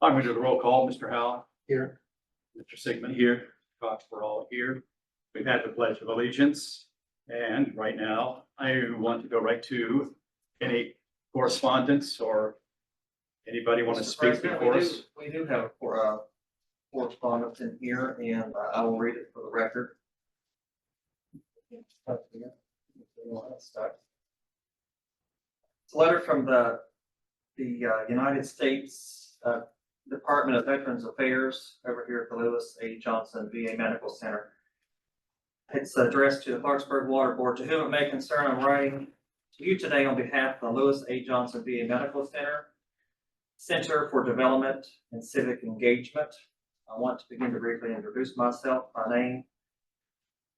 I'm going to do the roll call. Mr. Howell, Here. Mr. Sigmund here, Cox, we're all here. We've had the Pledge of Allegiance. And right now, I want to go right to any correspondence or anybody want to Mr. speak President, before us? We do have a correspondence in here, and I will read it for the record. It's a letter from the United States Department of Veterans Affairs over here at the Lewis A. Johnson VA Medical Center. It's addressed to the Clarksburg Water Board, to whom it may concern. I'm writing to you today on behalf of the Lewis A. Johnson VA Medical Center for Development and Civic Engagement. I want to begin to briefly introduce myself.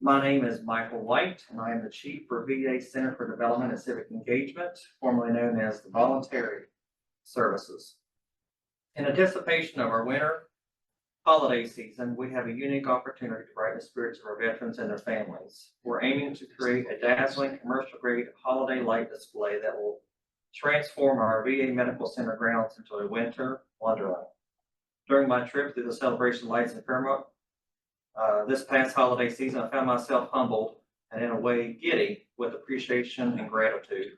My name is Michael White, and I am the Chief for VA Center for Development and Civic Engagement, formerly known as the Voluntary Services. In anticipation of our winter holiday season, we have a unique opportunity to brighten the spirits of our veterans and their families. We're aiming to create a dazzling commercial-grade holiday light display that will transform our VA Medical Center grounds into a winter wonderland. During my trip through the celebration lights in Fairmont, this past holiday season, I found myself humbled and in a way giddy with appreciation and gratitude.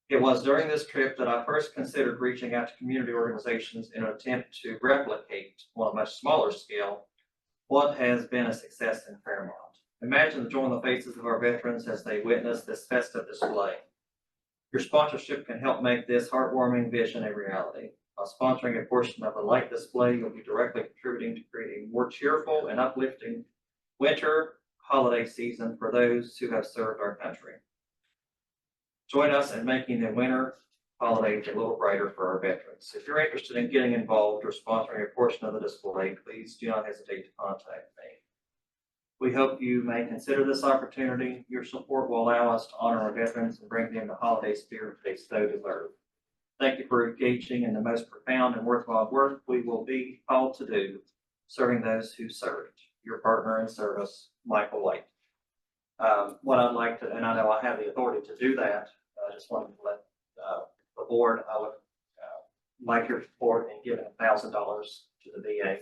It was during this trip that I first considered reaching out to community organizations in an attempt to replicate, on a much smaller scale, what has been a success in Fairmont. Imagine the joy on the faces of our veterans as they witness this festive display. Your sponsorship can help make this heartwarming vision a reality. By sponsoring a portion of the light display, you'll be directly contributing to creating a more cheerful and uplifting winter holiday season for those who have served our country. Join us in making the winter holidays a little brighter for our veterans. If you're interested in getting involved or sponsoring a portion of the display, please do not hesitate to contact me. We hope you may consider this opportunity. Your support will allow us to honor our veterans and bring them the holiday spirit they so deserve. Thank you for engaging in the most profound and worthwhile work we will be called to do, serving those who served. Your partner in service, Michael White. What I'd like to, and I know I have the authority to do that, I just wanted to let the board, I would like your support in giving $1,000 to the VA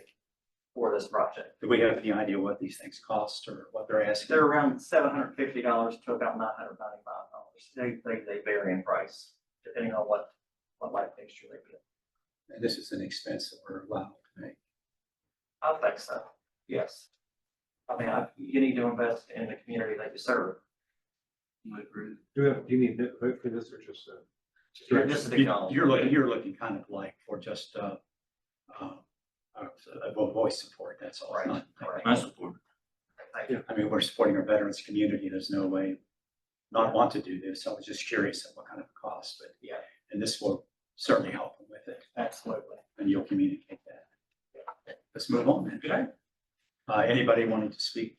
for this project. Do we have any idea what these things cost or what they're asking? They're around $750 to about $995. They vary in price depending on what light fixture they get. And this is an expense that we're allowed to make. I think so. Yes. I mean, you need to invest in the community that you serve. I agree. Do you need to vote for this or just? Just to acknowledge. You're looking kind of like for just a voice support. That's all. Right. Not- Right. I support. Thank you. I mean, we're supporting our veterans community. There's no way not want to do this. I was just curious at what kind of cost, but Yeah, and this will certainly help them with it, absolutely. and you'll communicate that. Let's move on then. Okay. Anybody wanting to speak?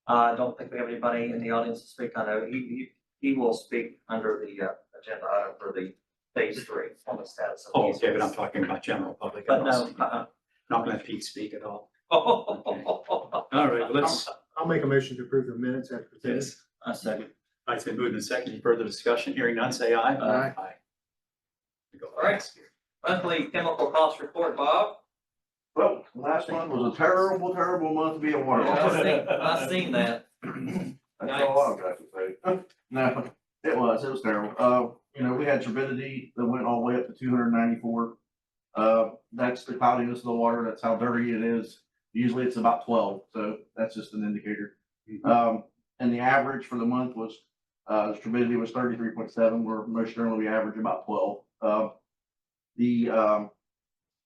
I don't think we have anybody in the audience to speak. I know he will speak under the agenda item for the phase 3 on the status of. Oh, these. okay, but I'm talking about general public. But no. Not gonna let Pete speak at all. Okay. All right, let's. I'll make a motion to approve the minutes as presented. Yes. A second. All right, it's been moved and seconded. Further discussion? Hearing none, say aye. Aye. We go All right. fast here. Monthly chemical cost report, Bob. Well, last month was a terrible, terrible month to be a water. I seen that. That's all I've got to say. No, it was terrible. We had turbidity that went all the way up to 294. That's the cloudiness of the water. That's how dirty it is. Usually it's about 12. So that's just an indicator. And the average for the month was, the turbidity was 33.7, where most generally we average about 12.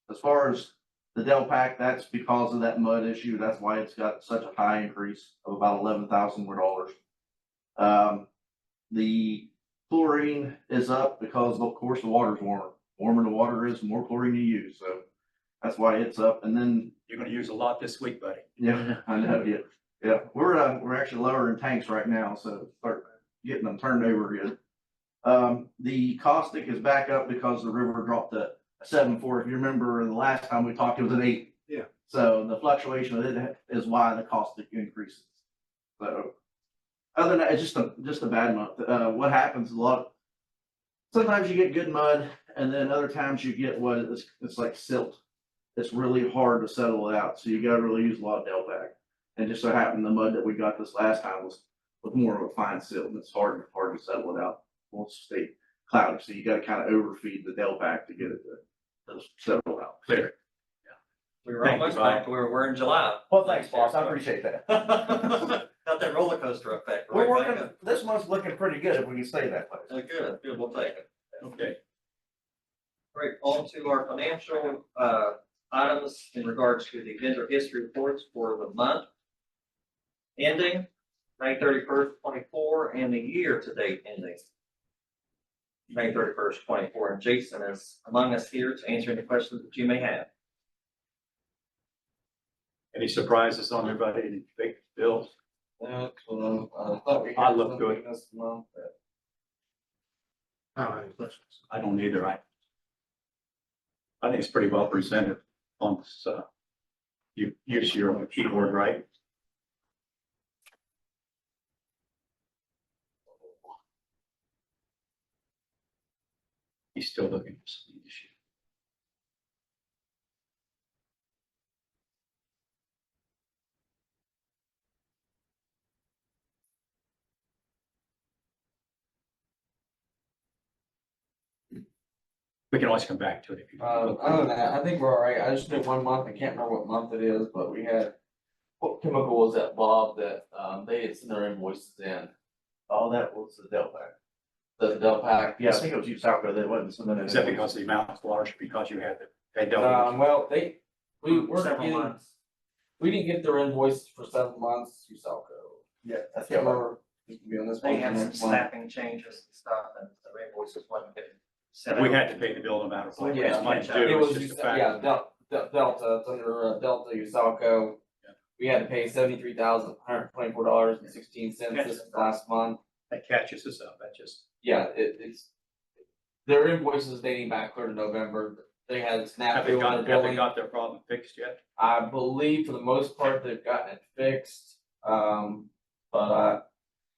As far as the Delpac, that's because of that mud issue. That's why it's got such a high increase of about $11,000 more. The chlorine is up because, of course, the water's warmer. Warmer the water is, the more chlorine you use. So that's why it's up. And then, You're gonna use a lot this week, buddy. yeah, I know, yeah. We're actually lowering tanks right now, so start getting them turned over good. The caustic is back up because the river dropped to 7.4. If you remember the last time we talked, it was an 8. Yeah. So the fluctuation of it is why the caustic increases. So other than that, it's just a bad month. What happens sometimes you get good mud, and then other times you get what it's like silt. it's really hard to settle it out, so you gotta really use a lot of Delpac. And just so happened, the mud that we got this last time was more of a fine silt, and it's hard to settle it out. Won't stay cloudy, so you gotta kind of overfeed the Delpac to get it to settle out. Clear. We were Thank you, almost Bob. back to where we were in July. Well, thanks, boss, I appreciate that. Got that roller coaster effect. We're right back working, up. this month's looking pretty good if we can stay that way. Good, we'll take it. Okay. Right, on to our financial, items in regards to the vendor history reports for the month ending May 31st, 24, and the year to date ending May 31st, 24. And Jason is among us here to answer any questions that you may have. Any surprises on everybody? Any big bills? I thought we I had look good. something this month that I don't have any questions. I don't either. I think it's pretty well presented on this, you use your keyboard, right? He's still looking for some issue. We can always come back to it if you. other than that, I think we're all right. I just did 1 month. I can't remember what month it is, but we had, what chemical was that, Bob, that, they had sent their invoices in? All that was the Delpac. The Delpac. Yeah, I think it was you, Salco, that wasn't something. Is that because the amount was large, because you had they dealt Well, we were Several getting, months. we didn't get their invoices for 7 months, you Salco. Yeah, I that's can't yeah. remember. It could be on this They one, had some next one. staffing changes and stuff, and the invoices wasn't getting sent with, we out. had to pay the bill no matter what. Yeah, It's money it due, was, it's just a fact. yeah, Delta, it's under Delta Usalco. Yeah. We had to pay $73,124.16 this last month. That catches us up, that just, Yeah, it's, their invoices dating back clear to November. They had have snafu they on their got, have they billing. got their problem fixed yet? I believe for the most part, they've gotten it fixed. But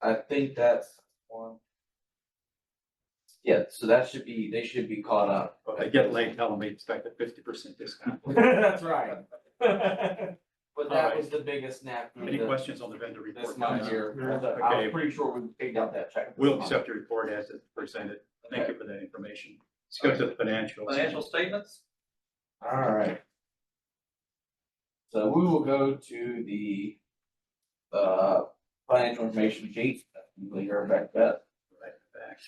I think that's one. Yeah, so that should be, they should be caught up. If they get late, tell them we expect a 50% discount. That's right. But that Alright. was the biggest snap. Any questions on the vendor report? This month guys? here. I Okay. was pretty sure we paid out that check. this We'll month. accept your report as it's presented. Thank you for that information. Let's go to the financials. Financial statements? Alright. So we will go to the, financial information sheet. We'll hear back that, Right back.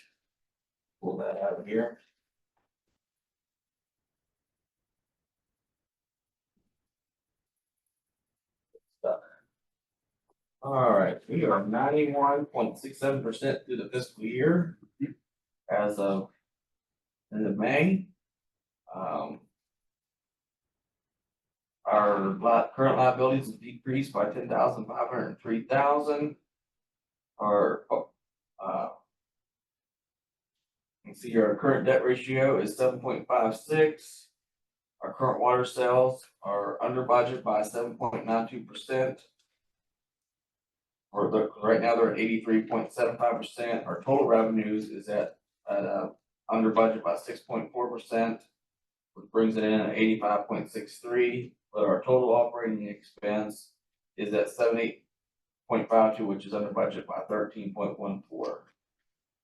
pull that out of here. Alright, we are 91.67% through the fiscal year as of end of May. Our current liabilities have decreased by 10,503,000. Our, you can see our current debt ratio is 7.56. Our current water sales are under budget by 7.92%. Or right now they're at 83.75%. Our total revenues is at under budget by 6.4%, which brings it in at 85.63. But our total operating expense is at 78.52, which is under budget by 13.14.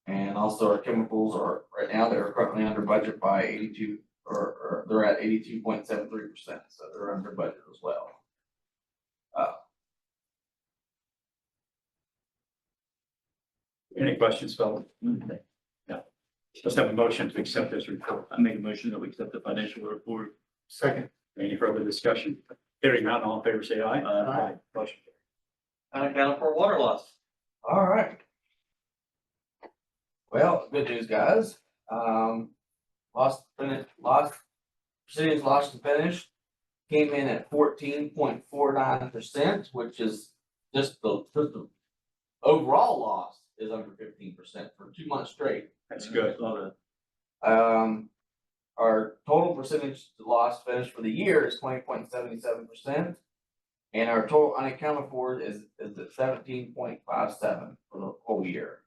And also our chemicals are, right now, they're currently under budget by 82, or they're at 82.73%, so they're under budget as well. Any questions, fellow? No. Let's have a motion to accept this report. I make a motion that we accept the financial report. Second. Any further discussion? Hearing none, all in favor, say aye. Aye. Motion Unaccounted for water loss. All right. Well, good news, guys. Percentage lost to finish came in at 14.49%, which is just the overall loss is under 15% for 2 months straight. That's good. Our total percentage loss finish for the year is 20.77%. And our total unaccounted for is at 17.57 for the whole year.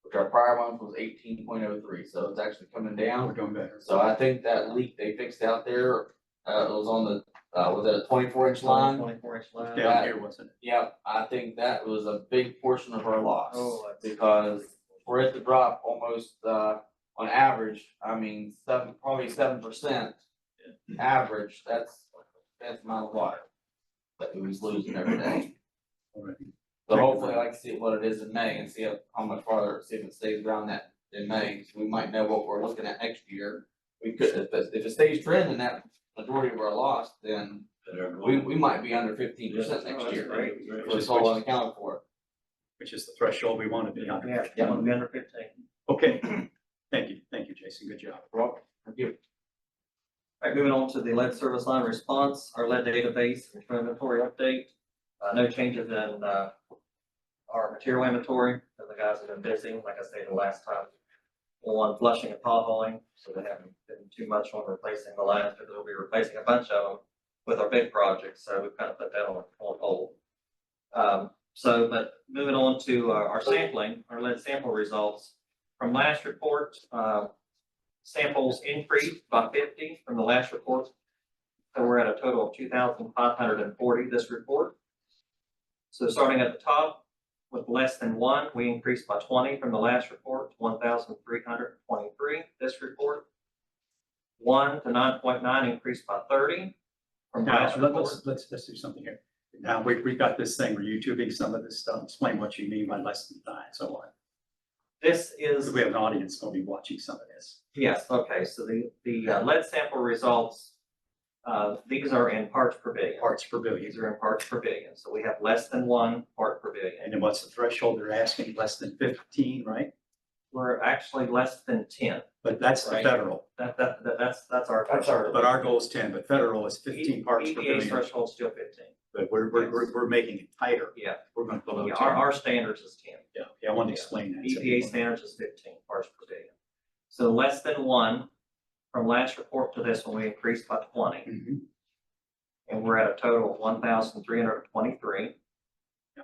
Which our prior month was 18.03, so it's actually coming We're down. doing better. So I think that leak they fixed out there It was on the, was it a 24-inch line? 24-inch line. Down here, wasn't it? Yeah, I think that was a big portion of our loss. Oh, that's- Because for it to drop almost, on average, I mean, probably 7% average, that's a amount of water that we was losing every day. Already. So hopefully I'd like to see what it is in May and see how much farther, see if it stays around that in May, so we might know what we're looking at next year. We could, if it stays trending that majority of our loss, then we might be under 15% next year. great. So it's all unaccounted for. Which is the threshold we want to be under. Yeah, want to be under 15. Okay, thank you, Jason, good job. Thank you. All right, moving on to the lead service line response, our lead database inventory update. No changes in, our material inventory, the guys have been busy, like I said, the last time, on flushing and potholing, so they haven't been too much on replacing the lines, but they'll be replacing a bunch of them with our big projects, so we've kind of put that on hold. But moving on to our sampling, our lead sample results. From last report, samples increased by 50 from the last report. So we're at a total of 2,540 this report. So starting at the top, with less than 1, we increased by 20 from the last report to 1,323 this report. 1 to 9.9 increased by 30 from Now, last report. let's do something here. Now, we've got this thing, we're YouTubing some of this stuff, explain what you mean by less than 9, so on. This is, We have an audience going to be watching some of this. yes, okay, so the lead sample results, these are in parts per billion. Parts per billion. These are in parts per billion, so we have less than 1 part per billion. And then what's the threshold they're asking? Less than 15, right? We're actually less than 10. But that's the Right. federal. That's our. That's our- But our goal is 10, but federal is 15 parts per EPA billion. threshold still 15. But we're making it tighter. Yeah, We're going to below yeah, 10. our standards is 10. Yeah, okay, I want to explain that. so EPA people- standards is 15 parts per billion. So less than 1 from last report to this one, we increased by 20. Mhm. And we're at a total of 1,323. Yeah.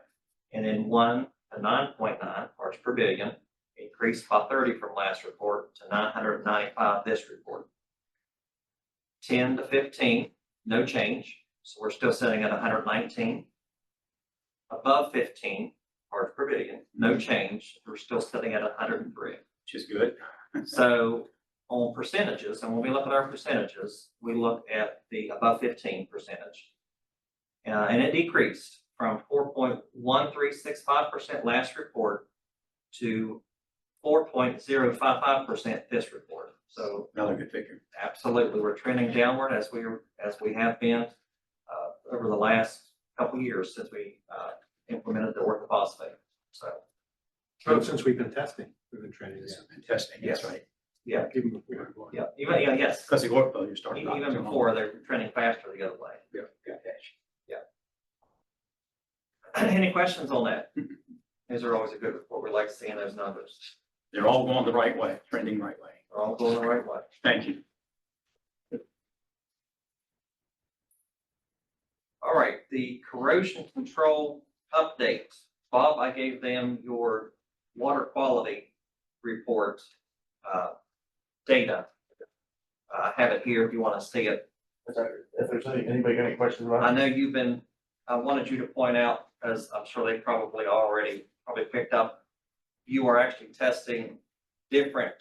And then 1 to 9.9 parts per billion, increased by 30 from last report to 995 this report. 10 to 15, no change, so we're still sitting at 119. Above 15 parts per billion, no change, we're still sitting at 103. Which is good. So on percentages, and when we look at our percentages, we look at the above 15 percentage. And it decreased from 4.1365% last report to 4.055% this report. So Another good figure. absolutely, we're trending downward as we have been over the last couple of years since we implemented the orthophosphate. So Since we've been testing, we've been training, This has been testing, that's Yes. right. yeah, even before. we went. yes. Because the ortho, you're starting. out Even too before, long. they're trending faster the other way. Yeah, yeah, Any questions on that? These are always a good report. We like seeing those numbers. They're all going the right way, trending right way. They're all going the right way. Thank you. All right, the corrosion control update. Bob, I gave them your water quality report data. I have it here if you want to see it. If there's anybody got any questions about it? I know you've been, I wanted you to point out, as I'm sure they probably already picked up, you are actually testing different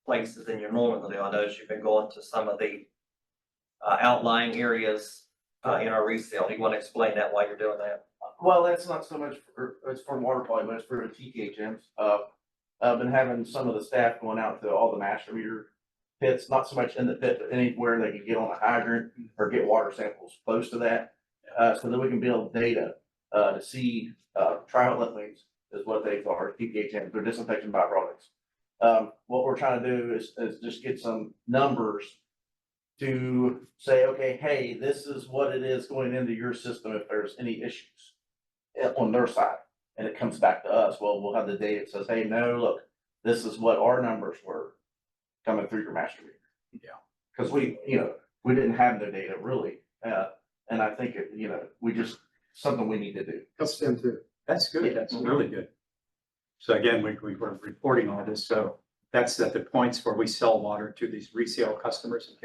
places than you normally do. I noticed you've been going to some of the outlying areas in our resale. Do you want to explain that while you're doing that? Well, that's not so much for, it's for water quality, but it's for the TKHMs. I've been having some of the staff going out to all the master meter pits, not so much in the pit, but anywhere they can get on a hydrant or get water samples close to that. So that we can build data, to see, triolethanes is what they are, TKHMs, they're disinfection byproducts. What we're trying to do is just get some numbers to say, okay, hey, this is what it is going into your system if there's any issues on their side. And it comes back to us. Well, we'll have the data that says, hey, no, look, this is what our numbers were coming through your master meter. Yeah. Because we didn't have the data really. And I think we just, something we need to do. That's them too. That's good, that's really good. So again, we were reporting all this, so that's at the points where we sell water to these resale customers and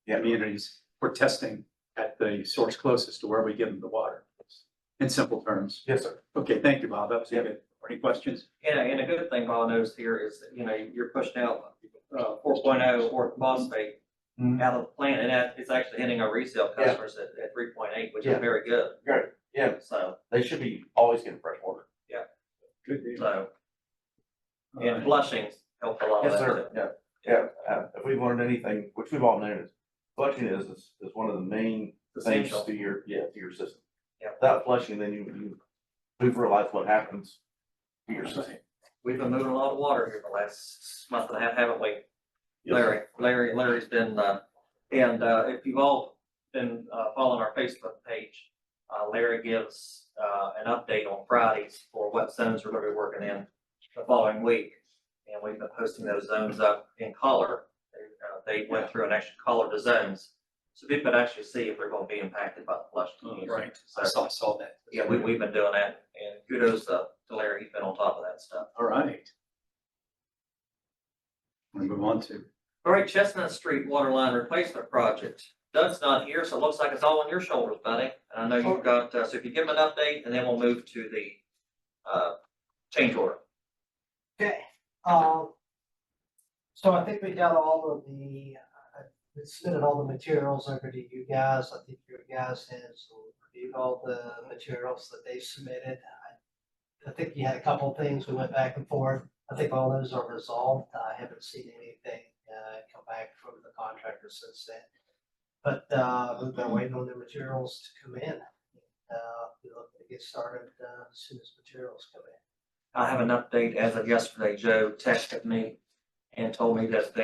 communities. for testing at the source closest to where we give them the water. In simple terms. Yes, sir. Okay, thank you, Bob. That was good. Any questions? And a good thing Bob knows here is that, you're pushing out, 4.0 or phosphate Mhm. out of the plant, and that is actually hitting our resale Yeah. customers at 3.8, which is Yeah. very good. Great. Yeah, So, they should be always getting fresh water. Good deal. so, All and right. flushing helped a lot with Yes, that sir. too. Yeah, if we've learned anything, which we've all known, is flushing is one of the main things Essential. to your system. Yeah. Without flushing, then we've realized what happens to your system. We've been moving a lot of water here the last month and a half, haven't we? Yes. Larry's been, and if you've all been following our Facebook page, Larry gives an update on Fridays for what zones we're gonna be working in the following week. And we've been posting those zones up in color. They went through and actually colored the zones, so people could actually see if they're gonna be impacted by the flush. Right. So, I saw that. yeah, we've been doing that, and kudos to Larry, he's been on top of that stuff. All right. We move on to, All right, Chestnut Street Water Line Replacement Project. Doug's not here, so it looks like it's all on your shoulders, buddy. And I know you've got, so if you give him an update, and then we'll move to the, change order. Okay, so I think we got all of the, we submitted all the materials over to you guys. I think your guys has reviewed all the materials that they submitted. I think you had a couple of things, we went back and forth. I think all those are resolved. I haven't seen anything, come back from the contractor since then. But, we've been waiting on the materials to come in. We're looking to get started, as soon as materials come in. I have an update as of yesterday. Joe texted me and told me that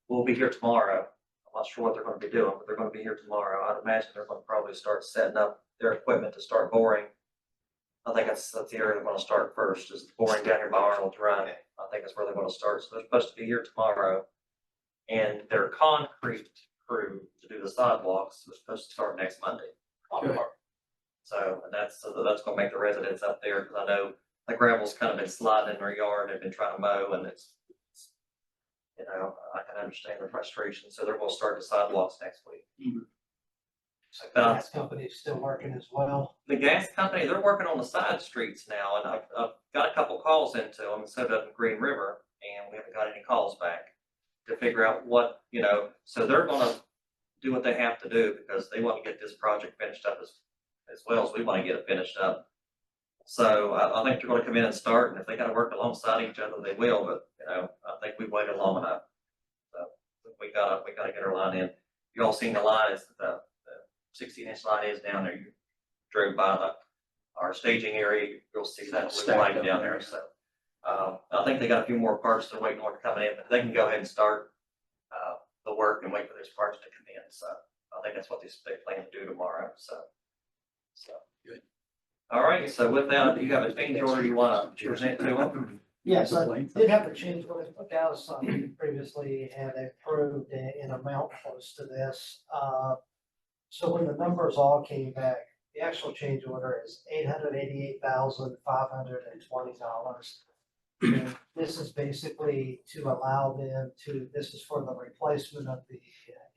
will be here tomorrow. I'm not sure what they're gonna be doing, but they're gonna be here tomorrow. I'd imagine they're gonna probably start setting up their equipment to start boring. I think that's the area they're gonna start first, is boring down here by Arnold's Run. I think that's where they're gonna start. So they're supposed to be here tomorrow. And their concrete crew to do the sidewalks was supposed to start next Monday. Good. So that's gonna make the residents up there, because I know the gravel's kind of been sliding in their yard, they've been trying to mow, and it's, I can understand their frustration, so they're gonna start the sidewalks next week. So the gas company's still working as well. The gas company, they're working on the side streets now, and I've got a couple calls into them, and so does Green River, and we haven't got any calls back to figure out what, so they're gonna do what they have to do, because they want to get this project finished up as well as we want to get it finished up. So I think they're gonna come in and start, and if they gotta work alongside each other, they will, but, I think we've waited long enough. So we gotta get our line in. You all seen the line, is the 16-inch line is down there. You drove by our staging area, you'll see that blue Stacked line up down there. there, so. I think they got a few more parts they're waiting on to come in, but they can go ahead and start, the work and wait for those parts to come in, so I think that's what they plan to do tomorrow, so. Good. All right, so with that, do you have a change order you wanna present to them? Yes, I did have to change what I put down, so I previously had approved an amount close to this. So when the numbers all came back, the actual change order is $888,520. This is basically to allow them to, this is for the replacement of the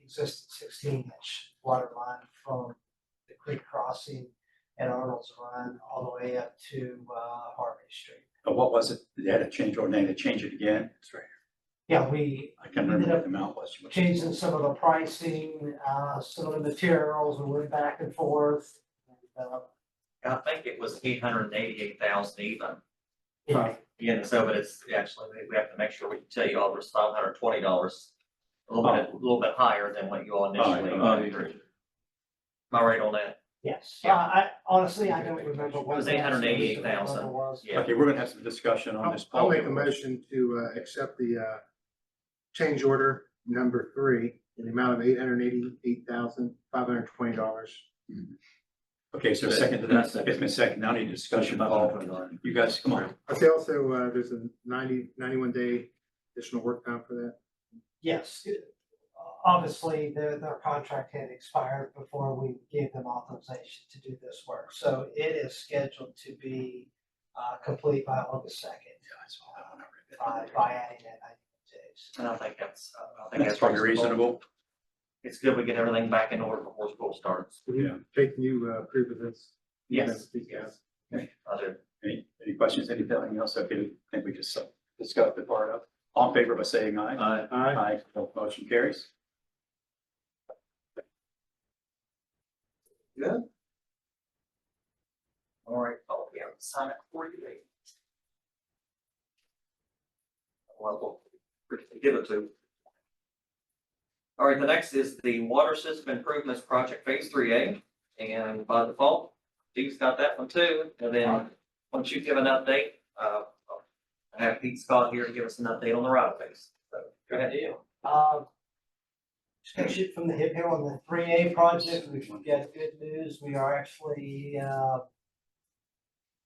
existing 16-inch water line from the creek crossing at Arnold's Run all the way up to Harvey Street. what was it? They had a change order, they had to change it again? That's right. Yeah, we I can't remember what the amount was. changing some of the pricing, some of the materials, we went back and forth. I think it was 888,000 even. Yeah, Yeah, so, but it's actually, we have to make sure we tell you all there's $520, a little bit higher than what you all initially. Am I right on that? yes. Yeah. I honestly, I don't remember It what. was the actual 888,000. number was. Yeah. Okay, we're gonna have some discussion on this. I'll Paul. make a motion to accept the change order number 3 in the amount of $888,520. Okay, so second to that, it's been second, now need discussion, Paul. You guys, come on. I say also there's a 91-day additional work time for that. Yes, obviously, their contract had expired before we gave them authorization to do this work. So it is scheduled to be complete by August 2nd, by adding that 90 days. And I think that's That's probably reasonable. it's good we get everything back in order before school starts. Yeah. Taking you approve of this? Yes. Yes. I do. Any questions, anything else? Okay, I think we just discussed the part of, all in favor by saying aye. Aye. Aye, motion carries. Good. All right, oh, yeah, sign it for you. Well, we'll give it to. All right, the next is the Water System Improvements Project Phase 3A, and by default, Steve's got that one too. And then, once you give an update, I have Pete Scott here to give us an update on the right of ways. So, go ahead, Neil. Just gonna shoot from the hip here on the 3A project. We've got good news. We are actually,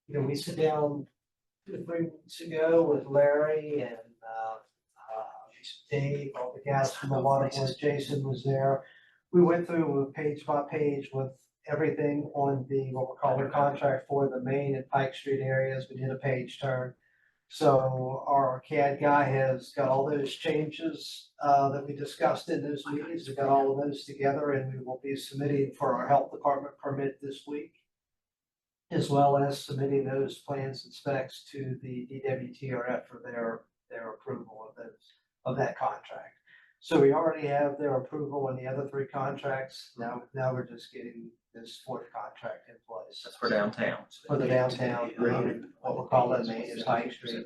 we sit down 2 or 3 weeks ago with Larry and, Dave, all the guys from the water board. Jason was there. We went through page by page with everything on the, what we're calling contract for the Main and Pike Street areas. We did a page turn. So our CAD guy has got all those changes that we discussed in those meetings. We got all of those together, and we will be submitting for our health department permit this week, as well as submitting those plans and specs to the DWTRF for their approval of that contract. So we already have their approval on the other 3 contracts. Now we're just getting this 4th contract in place. That's for downtown. For the downtown, what we'll call it, Main and Pike Street.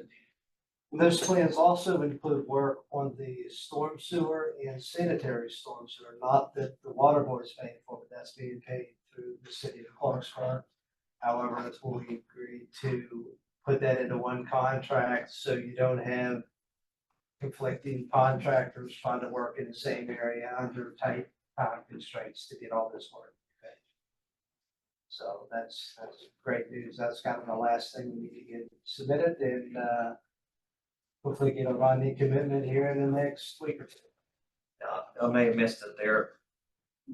Those plans also include work on the storm sewer and sanitary storm sewer, not that the water board is paying for, but that's being paid through the city of Clarksburg. However, that's what we agreed to put that into one contract, so you don't have conflicting contractors trying to work in the same area under tight time constraints to get all this work. So that's great news. That's kind of the last thing we need to get submitted, and hopefully get a binding commitment here in the next week or 2. I may have missed it there.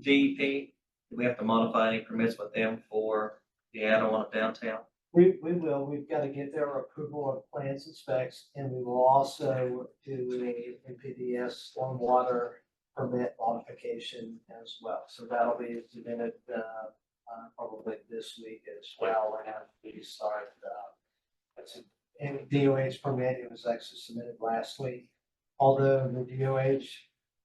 DEP, do we have to modify any permits with them for the add-on of downtown? We will. We've got to get their approval of plans and specs, and we will also do a NPDS stormwater permit modification as well. So that'll be submitted probably this week as well, and we start. And DOH permit, it was actually submitted last week. Although the DOH,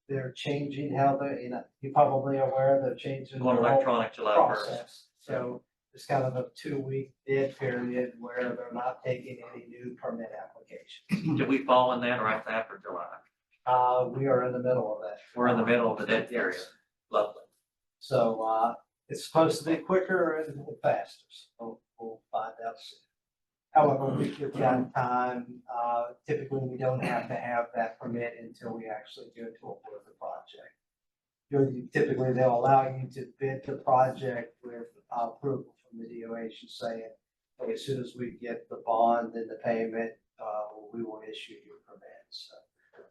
they're changing how they, you're probably aware they're changing. Going their whole electronic July 1st. process. So it's kind of a 2-week dead period where they're not taking any new permit applications. Did we fall in that or after July? We are in the middle of that. We're in the middle of the dead area. Lovely. So, it's supposed to be quicker and faster, so we'll find out soon. However, we've got time, typically we don't have to have that permit until we actually go to award the project. Typically, they'll allow you to bid the project with approval from the DOH and saying, okay, as soon as we get the bond and the payment, we will issue your permit, so.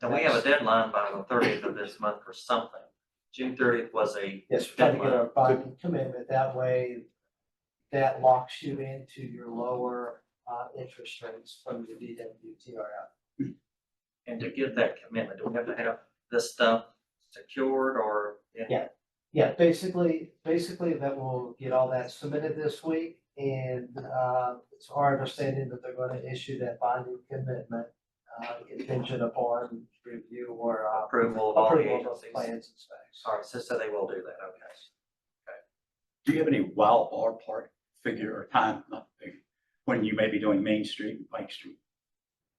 And we have a deadline by the 30th of this month for something. June 30th was a Yes, trying to get deadline. a binding commitment, that way that locks you into your lower interest rates from the DWTRF. And to get that commitment, do we have to have this stuff secured or? Yeah, basically that will get all that submitted this week, and it's our understanding that they're going to issue that binding commitment contingent upon review or Approval of all the approval of agencies. plans and specs. All right, so they will do that, okay. Do you have any wild ballpark figure or time, not figure, when you may be doing Main Street and Pike Street?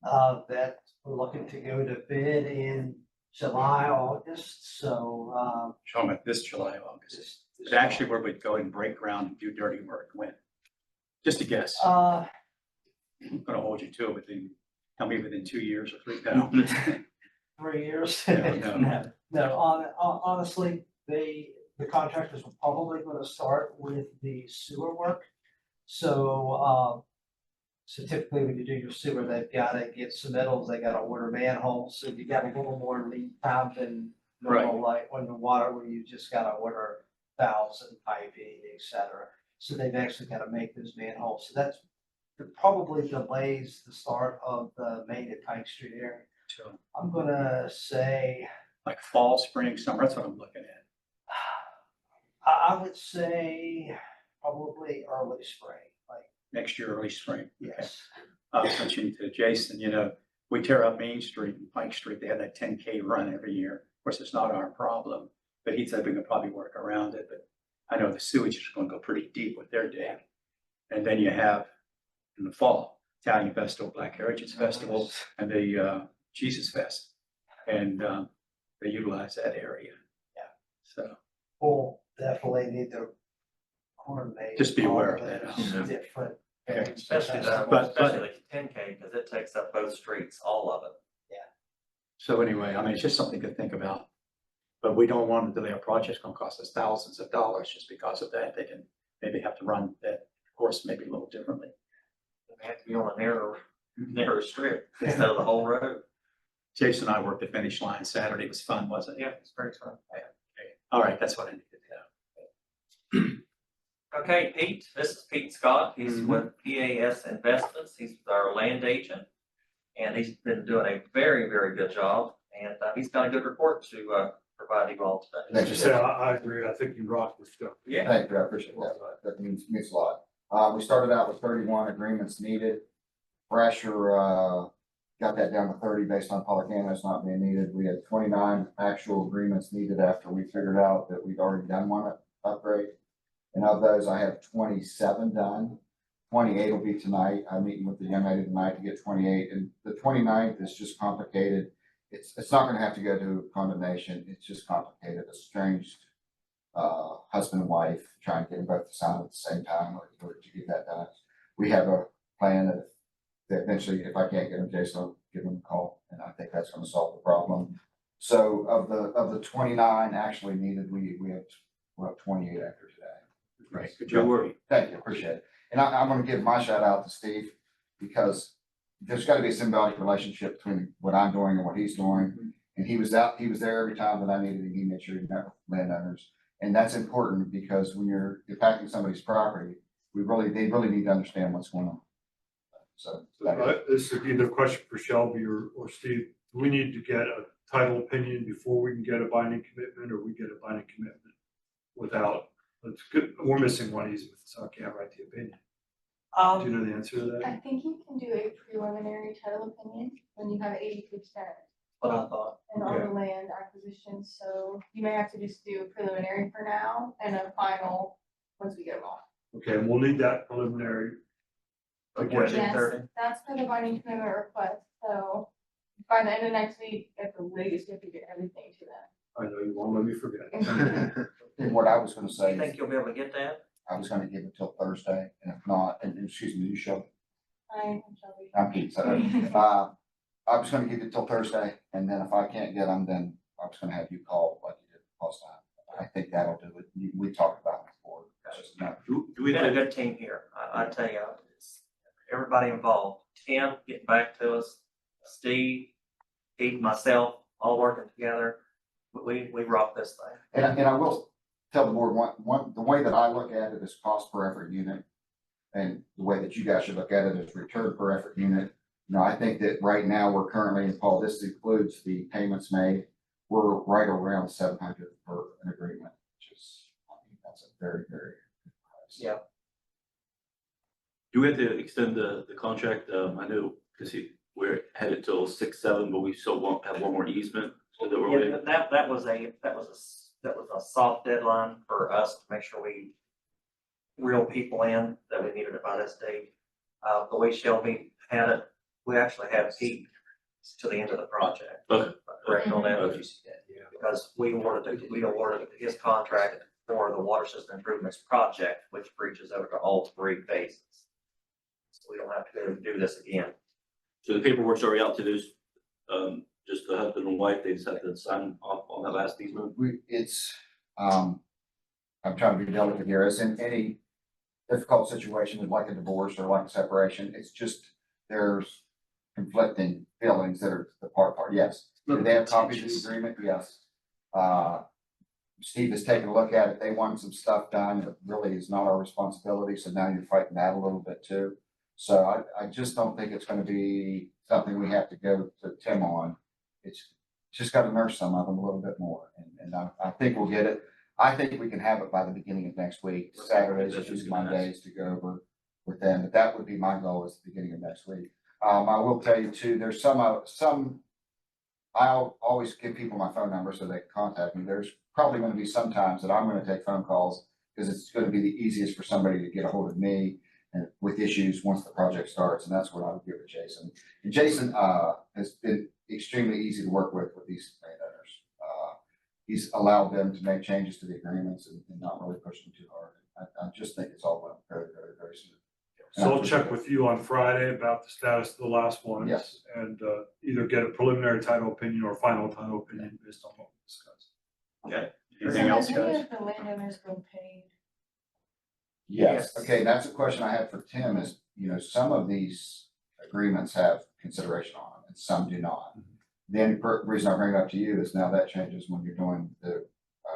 That we're looking to go to bid in July, August, so Show them this July, August. this But actually where we'd go and break ground and do dirty work, when? Just a guess. uh, I'm gonna hold you to it within, tell me within 2 years or 3 pounds. 3 years. No. No, honestly, the contractors are probably gonna start with the sewer work. So, so typically when you do your sewer, they've gotta get submittals, they gotta order manholes, so you got a little more lead time than normal, like on the water where you just gotta order valves and piping, et cetera. So they've actually gotta make those manholes, so that's it probably delays the start of the Main and Pike Street area. I'm gonna say, Like fall, spring, summer, that's what I'm looking at. I would say probably early spring, like, next year, early spring. yes. I was mentioning to Jason, we tear up Main Street and Pike Street. They have that 10K run every year. Of course, it's not our problem, but he said we can probably work around it. But I know the sewage is going to go pretty deep with their dam. And then you have in the fall, Italian Festival, Black Heritage Festival, and the Jesus Fest. And they utilize that area. Yeah. So We'll definitely need to coordinate. Just be aware all of that. those Different. Okay. Especially the, But- especially the 10K, because it takes up both streets, all of it. So anyway, I mean, it's just something to think about. But we don't want to delay a project. It's gonna cost us thousands of dollars just because of that. They can maybe have to run that course maybe a little differently. We have to be on a narrow strip instead of the whole road. Jason and I worked the finish line Saturday. It was fun, wasn't it? Yeah, it's very fun. All right, that's what I needed to know. Okay, Pete, this is Pete Scott. He's Mhm. with PAS Investments. He's our land agent. And he's been doing a very, very good job. And he's got a good report to provide you all today. Thank you, sir. I agree. I think you rock this stuff. Yeah, Thank you, I appreciate that. That means a lot. We started out with 31 agreements needed. Brasher, got that down to 30 based on public analysts not being needed. We had 29 actual agreements needed after we figured out that we'd already done one upgrade. And of those, I have 27 done. 28 will be tonight. I'm meeting with the young lady tonight to get 28, and the 29th is just complicated. It's not gonna have to go to condemnation. It's just complicated, estranged husband and wife trying to get them both to sign at the same time in order to get that done. We have a plan that eventually, if I can't get them, Jason will give them a call, and I think that's gonna solve the problem. So of the 29 actually needed, we're up 28 after today. Right, good Good job. work. Thank you, appreciate it. And I'm gonna give my shout out to Steve, because there's gotta be a symbiotic relationship between what I'm doing and what he's doing. And he was there every time that I needed him. He made sure he met with landowners. And that's important, because when you're impacting somebody's property, they really need to understand what's going on. So. This is either a question for Shelby or Steve. Do we need to get a title opinion before we can get a binding commitment, or we get a binding commitment without? That's good. We're missing one easement, so I can't write the opinion. Do you know the answer to I Uh, Um, think you can do a preliminary title opinion when you have 80% what I thought. in all the land acquisition, so you may have to just do a preliminary for now and a final once we get them all. Okay, and we'll need that preliminary. Before Okay. June 30. Yes, that's for the binding commitment request, so by the end of next week, at the latest, you have to get everything to them. I know you won't let me forget. And what I was gonna Do say you is, think you'll be able to get that? I was gonna give it till Thursday, and if not, and excuse me, you show, I shall be. I'm Pete, so, I was gonna give it till Thursday, and then if I can't get them, then I was gonna have you call like you did last time. I think that'll do it. We talked about it before. It's just not- Do We've we got a have, good team here. I tell you, it's everybody involved. Tim getting back to us, Steve, Pete, myself, all working together. We rock this thing. And I will tell the board, the way that I look at it is cost per effort unit. And the way that you guys should look at it is return per effort unit. I think that right now we're currently, and Paul, this includes the payments made, we're right around 700 per an agreement, which is, that's a very, very good price. Yeah. do we have to extend the contract? I know, because we're headed till 6/7, but we still won't have one more easement. So that we're Yeah, waiting. that was a soft deadline for us to make sure we reel people in that we needed it by this date. The way Shelby had it, we actually had Pete to the end of the project. Okay. Correct on that? Okay. Because we awarded his contract for the water system improvements project, which reaches over to all three phases. So we don't have to go do this again. So the paperwork's already out to those, just the husband and wife, they just have to sign off on that last easement? I'm trying to be delicate here, as in any difficult situation, like a divorce or like a separation, it's just, there's conflicting feelings that are the part, yes. Do they have copies of the agreement? Yes. Steve has taken a look at it. They want some stuff done that really is not our responsibility, so now you're fighting that a little bit too. So I just don't think it's gonna be something we have to go to Tim on. It's just gotta nurse some of them a little bit more, and I think we'll get it. I think we can have it by the beginning of next week, Saturdays or That's Tuesday, just gonna Mondays to go over with them, but that would be my goal is the beginning of next week. I will tell you too, there's some, I'll always give people my phone number so they can contact me. There's probably gonna be some times that I'm gonna take phone calls because it's gonna be the easiest for somebody to get a hold of me and with issues once the project starts, and that's what I would give to Jason. And Jason, has been extremely easy to work with these landowners. He's allowed them to make changes to the agreements and not really push them too hard. I just think it's all went very, very, very smooth. So I'll check with you on Friday about the status of the last one. Yes. And either get a preliminary title opinion or a final title opinion based on what we discussed. Okay, So anything else, has any guys? of the landowners been paid? Yes, okay, that's a question I had for Tim is, some of these agreements have consideration on them and some do not. The only reason I bring it up to you is now that changes when you're doing the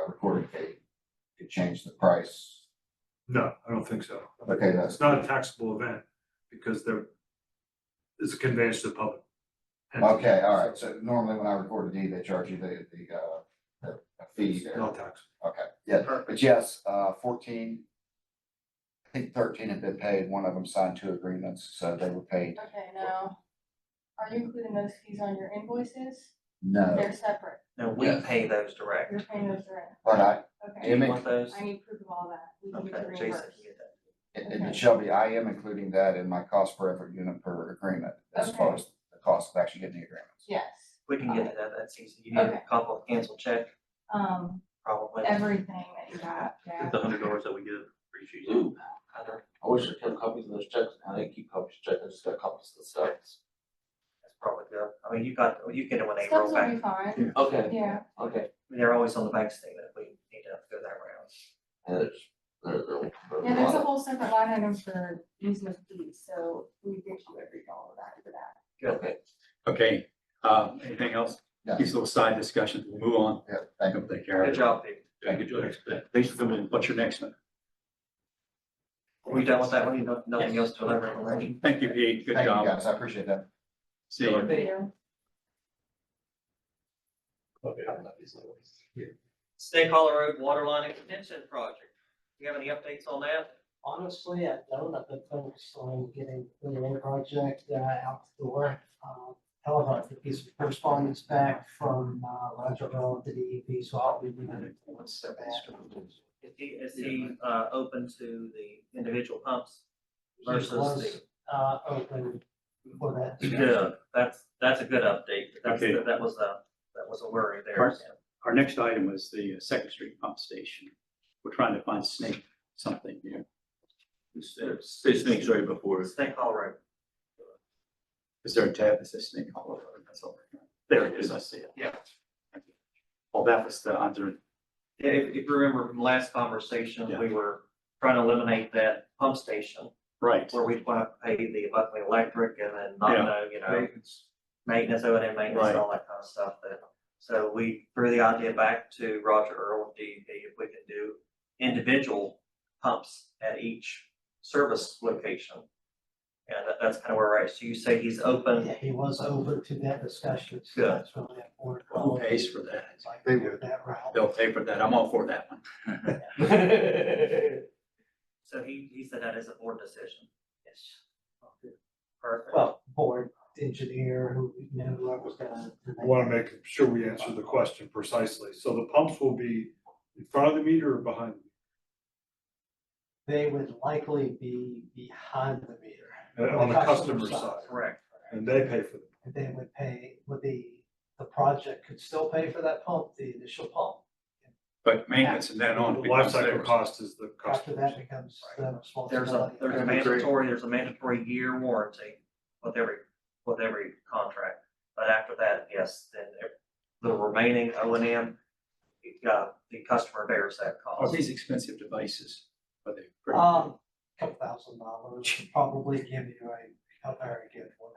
recording fee. Could change the price. No, I don't think so. Okay, that's, It's not a taxable event because it's a conveyance to the public. okay, all right, so normally when I record a deed, they charge you the fee It's there. not taxable. Okay, yeah, but yes, 14, I think 13 have been paid, one of them signed 2 agreements, so they were paid. Okay, now, are you including those fees on your invoices? No, They're separate, No, we Yes. pay those direct. you're paying those direct, but Do okay, you Image- want those? I need proof of all that, we can get Okay, you Jason reimbursed. can get that. and Shelby, I am including that in my cost per effort unit per agreement, as far Okay. as the cost of actually getting the agreements. Yes, We can get to that, that's easy. You need a Okay. copy of the cancel check, probably. everything that you got, yeah. The $100 that we give for each user. Ooh, I wish I kept copies of those checks. I didn't keep copies of checks. I just got copies of the stubs. That's probably good. I mean, you get it when they Stubs roll will be back. fine, Okay, yeah, okay. They're always on the bank statement. We need to go that round. And yeah, there's a whole separate line item for easement fees, so we get you every dollar back for that. Good. Okay. Okay, anything else? Yeah. These little side discussions, we'll move on. Yeah, thank you. We'll take care of Good it. job, Pete. Yeah, good job. Thanks for coming in. What's your next one? Are we done with that one? You know, nothing else to elaborate? Thank you, Pete. Good Thank you, job. guys, I appreciate that. See you. Video. Snake Hollow Road Waterline Extension Project. Do you have any updates on that? Honestly, I don't. I've been focused on getting the road project out the door. However, I think these correspondence back from Roger Earl to DEP, so I'll be leaving it. Is he open to the individual pumps He versus the? was open for that. Good, that's a good update. Okay. That was a worry there. Part- Our next item was the Second Street pump station. We're trying to find snake something here. Say snakes right before. Snake Hollow Road. Is there a tab that says Snake Hollow Road? That's all. There it is, I see it. Yeah. Well, that was the under, Yeah, if you remember from last conversation, Yeah. we were trying to eliminate that pump station right. where we'd want to pay the Buckley Electric and then not Yeah. know, maintenance, O&M maintenance, Right. all that kind of stuff. So we threw the idea back to Roger Earl of DEP if we can do individual pumps at each service location. And that's kind of where we're at. So you say he's open. Yeah, he was open to that discussion, so Good. that's really important. Who pays for that? It's like they were that route. They'll pay for that. I'm all for that one. So he said that is a board decision. Yes. Perfect. Well, board engineer who, whoever's gonna. I want to make sure we answer the question precisely. So the pumps will be in front of the meter or behind? They would likely be behind the meter. On the customer side, Correct. and they pay for them. And they would pay, the project could still pay for that pump, the initial pump. But maintenance and then on. The life becomes cycle theirs. cost is the After customer. that becomes the responsibility. There's a mandatory year warranty with every contract. But after that, yes, then the remaining O&M, the customer bears that Are cost. these expensive devices? Are they pretty? Couple $1,000 would probably give you a very good one.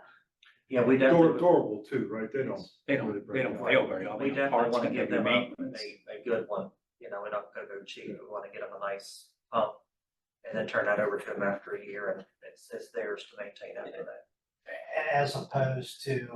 Yeah, we definitely, Durable too, right? They don't. They don't fail very often. we definitely Parts want to can give be them maintenance. a good one. We're not gonna go cheap. We want to get them a nice pump and then turn that over to them after a year and it's theirs to maintain after that. As opposed to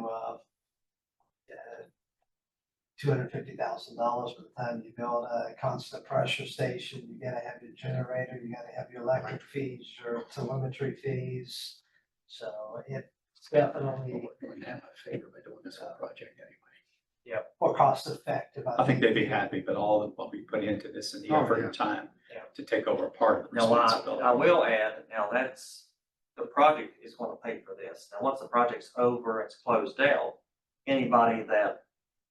$250,000 by the time you build a constant pressure station. You gotta have your generator, you gotta have your electric fees, your telemetry fees. So it's definitely We're going to have a favor by doing this whole project anyway. more cost effective. I think they'd be happy, but all of what we put into this and the Oh, effort yeah. and time Yeah. to take over a part of the Now, responsibility. I will add, now that's, the project is gonna pay for this. Now, once the project's over, it's closed out, anybody that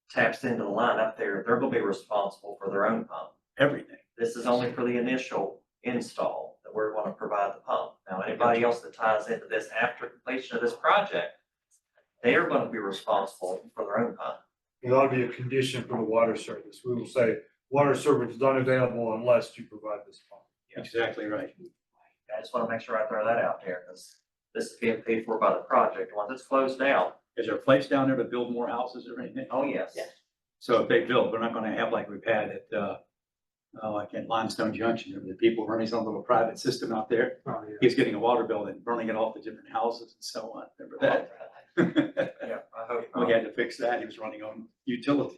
taps into the line up there, they're gonna be responsible for their own pump. Everything. This is only for the initial install that we're gonna provide the pump. Now, anybody else that ties into this after completion of this project, they are gonna be responsible for their own pump. It ought to be a condition for the water service. We will say, water service is unavailable unless you provide this pump. Exactly right. I just wanna make sure I throw that out there, because this is being paid for by the project. Once it's closed out, Is there a place down there to build more houses or anything? oh, yes. So if they build, we're not gonna have like we've had at, like at Limestone Junction, there were the people running some little private system out there. Oh, yeah. He's getting a water bill and burning it off the different houses and so on. Remember that? Yeah, I hope. We had to fix that. He was running on utility.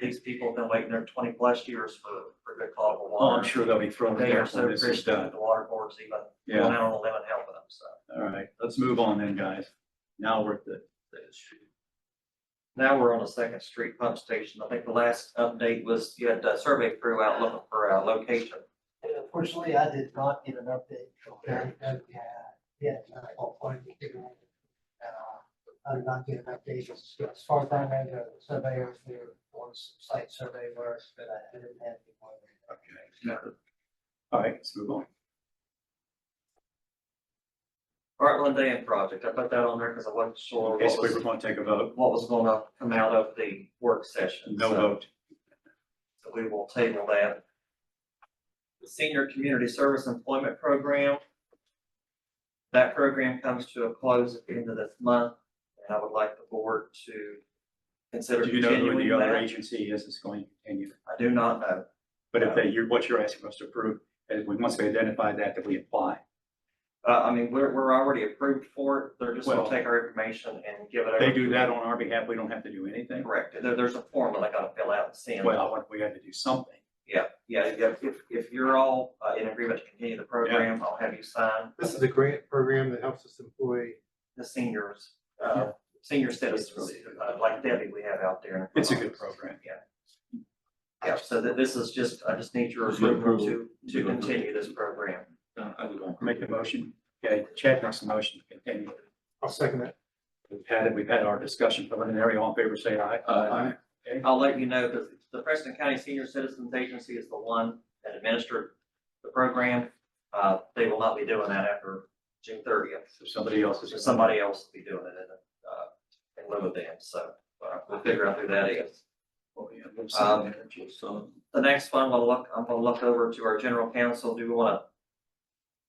These people have been waiting there 20+ years for good potable Oh, water. I'm sure they'll be throwing They it are there so when this is appreciative done. that the water board's even Yeah. going out on a limb and helping them, so. All right, let's move on then, guys. Now we're at the street. Now we're on the Second Street pump station. I think the last update was you had a survey crew out looking for a location. And unfortunately, I did not get an update from Barry. Yet, I did not get an update. As far as I know, the surveyors, there was some site survey work, but I didn't have any more. Okay. All right, let's move on. Heartland Dam project. I put that on there because I wasn't sure what Basically, we're was, going to take a vote. what was gonna come out of the work session. No So- vote. So we will table that. The Senior Community Service Employment Program. That program comes to a close at the end of this month, and I would like the board to consider Do you know who continuing the other that. agency is that's going to continue? I do not know. But if they, what you're asking us to approve, is once we identify that we apply. I mean, we're already approved for it. They're just Well- gonna take our information and give it over. They do to- that on our behalf. We don't have to do anything. Correct. There's a form that I gotta fill out and send. Well, we had to do something. Yeah. If you're all in agreement to continue the program, I'll have you sign This is a grant program that helps us employ. the seniors, senior citizens, like Debbie we have out there. It's a good program. Yeah, so this is just, I just need your approval to continue this program. I would go. Make the motion. Okay, Chad makes the motion to continue. I'll second that. We've had our discussion preliminary. All in favor, say aye. Aye. Okay. I'll let you know, because the Preston County Senior Citizens Agency is the one that administered the program. They will not be doing that after June 30th. So somebody else So is. somebody else will be doing it in lieu of them, so we'll figure out who that is. Oh, yeah, we'll send it. So, The next one, I'm gonna look over to our general counsel. Do we wanna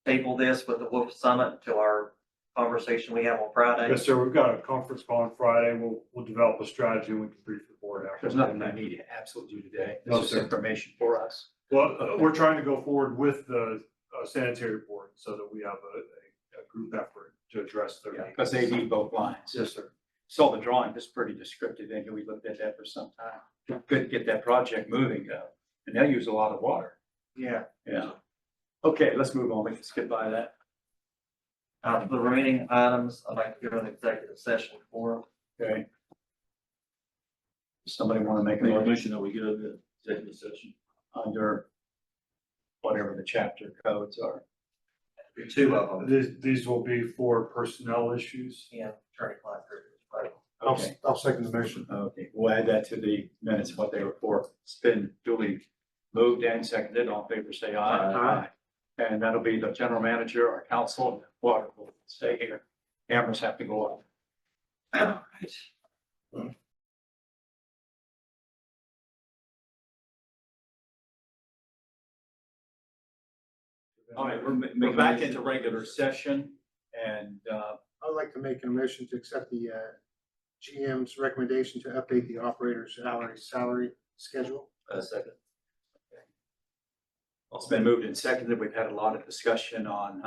table this with the Wolf Summit until our conversation we have on Friday? Yes, sir. We've got a conference call on Friday. We'll develop a strategy and we can brief the board after. There's nothing I need to absolutely do today. No, This is sir. information for us. Well, we're trying to go forward with the sanitary board so that we have a group effort to address their needs. Because they need both lines. Yes, sir. Saw the drawing, it's pretty descriptive, and we looked at that for some time. Good to get that project moving, and they'll use a lot of water. Yeah. Yeah. Okay, let's move on. We can skip by that. The remaining items, I'd like to go into executive session for. Okay. Somebody want to make a make a motion motion that we go to executive session. under whatever the chapter codes are? Two of them. These will be for personnel issues. Yeah, attorney-client privilege. Okay, I'll second the motion. okay, we'll add that to the minutes, what they were for. It's been duly moved and seconded. All in favor, say aye. Aye. And that'll be the general manager, our council, and water will stay here. Cameras have to go off. All right. All right, we're back into regular session and, I'd like to make a motion to accept the GM's recommendation to update the operator's salary schedule. Second. it's been moved and seconded. We've had a lot of discussion on,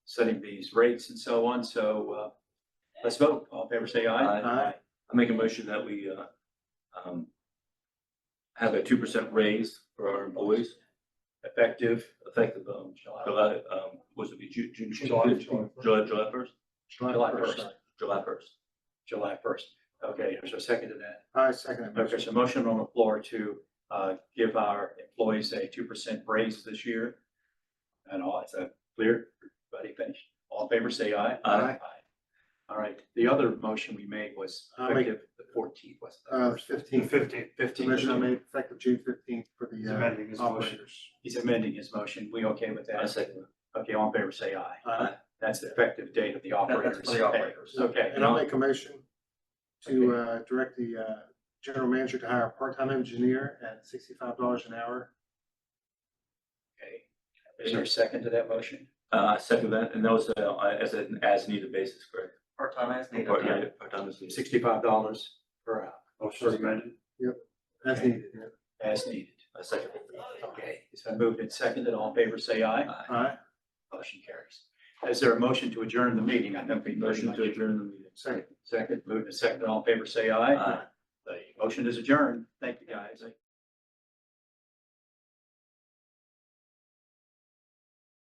setting these rates and so on. So, let's vote. All in favor, say aye. Aye. I make a motion that we, have a 2% raise for our employees, Effective effective, July, was it be June? July 1st? July first. July 1st. July first. Okay, there's a second to that. I second that Okay, motion. so motion on the floor to give our employees a 2% raise this year. And all, is that clear? Everybody finished? All in favor, say aye. Aye. All right, the other motion we made was I'll make- effective the 14th, wasn't it? 15th. 15th. Motion I 15th. made effective June 15th for He's the amending his motion. operators. He's amending his motion. We okay with I that? second Okay, all in favor, say aye. Aye. That's the effective date of the operators. That's for the operators. Okay. And I'll make a motion to direct the general manager to hire a part-time engineer at $65 an hour. Okay. Is there a second to that motion? I second that, and that was, as an as-needed basis, correct? Part-time as needed. Yeah, part-time is needed. $65 per hour, Motion is amended. As needed, yeah. as needed. I second it. Okay, it's been moved and seconded. All in favor, say aye. Aye. Aye. Motion carries. Is there a motion to adjourn the meeting? I think we Motion to adjourn the meeting. Second. Second, moved and seconded. All in favor, say aye. Aye. The motion is adjourned. Thank you, guys.